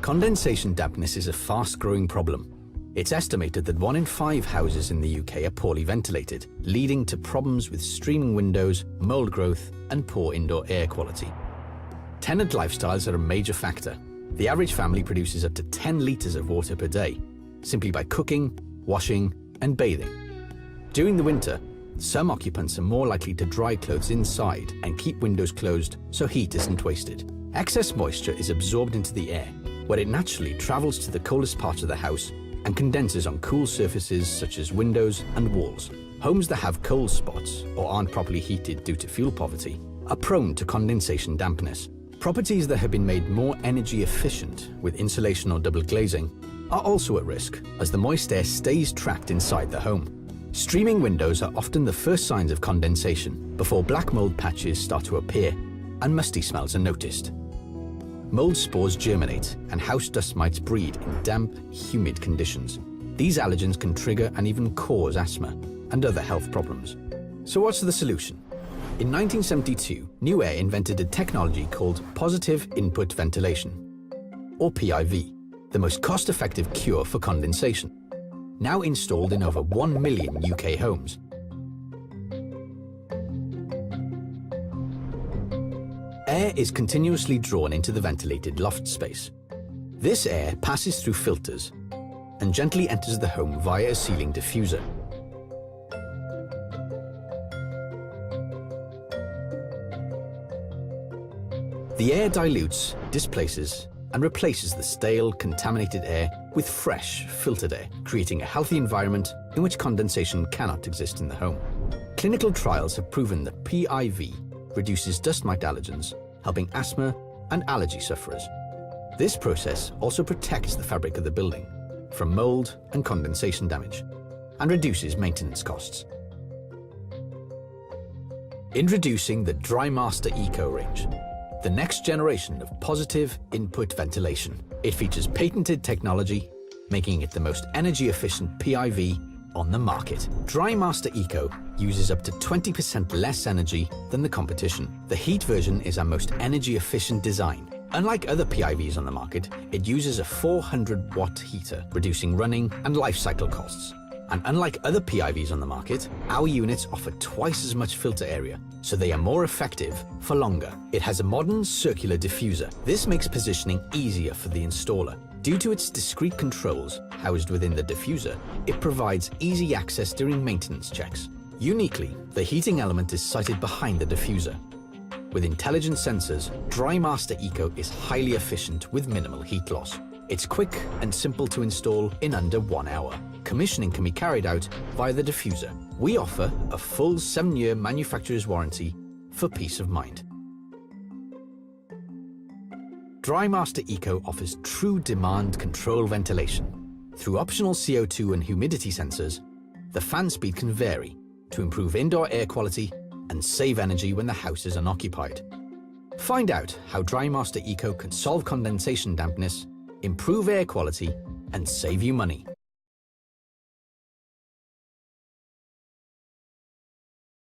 Condensation dampness is a fast-growing problem. It's estimated that 1 in 5 houses in the UK are poorly ventilated, leading to problems with streaming windows, mould growth, and poor indoor air quality. Tenant lifestyles are a major factor. The average family produces up to 10 litres of water per day, simply by cooking, washing, and bathing. During the winter, some occupants are more likely to dry clothes inside and keep windows closed so heat isn't wasted. Excess moisture is absorbed into the air, where it naturally travels to the coldest parts of the house and condenses on cool surfaces such as windows and walls. Homes that have cold spots or aren't properly heated due to fuel poverty are prone to condensation dampness. Properties that have been made more energy efficient with insulation or double glazing are also at risk, as the moist air stays trapped inside the home. Streaming windows are often the first signs of condensation before black mould patches start to appear and musty smells are noticed. Mould spores germinate and house dust mites breed in damp, humid conditions. These allergens can trigger and even cause asthma and other health problems. So what's the solution? In 1972, New Air invented a technology called positive input ventilation, or PIV, the most cost-effective cure for condensation, now installed in over 1 million UK homes. Air is continuously drawn into the ventilated loft space. This air passes through filters and gently enters the home via a ceiling diffuser. The air dilutes, displaces, and replaces the stale, contaminated air with fresh, filtered air, creating a healthy environment in which condensation cannot exist in the home. Clinical trials have proven that PIV reduces dust mite allergens, helping asthma and allergy sufferers. This process also protects the fabric of the building from mould and condensation damage and reduces maintenance costs. Introducing the Drimaster Eco range, the next generation of positive input ventilation. It features patented technology, making it the most energy-efficient PIV on the market. Drimaster Eco uses up to 20% less energy than the competition. The heat version is our most energy-efficient design. Unlike other PIVs on the market, it uses a 400-watt heater, reducing running and life cycle costs. And unlike other PIVs on the market, our units offer twice as much filter area, so they are more effective for longer. It has a modern circular diffuser. This makes positioning easier for the installer. Due to its discrete controls housed within the diffuser, it provides easy access during maintenance checks. Uniquely, the heating element is sited behind the diffuser. With intelligent sensors, Drimaster Eco is highly efficient with minimal heat loss. It's quick and simple to install in under 1 hour. Commissioning can be carried out via the diffuser. We offer a full 7-year manufacturer's warranty for peace of mind. Drimaster Eco offers true demand control ventilation. Through optional CO2 and humidity sensors, the fan speed can vary to improve indoor air quality and save energy when the house is unoccupied. Find out how Drimaster Eco can solve condensation dampness, improve air quality, and save you money.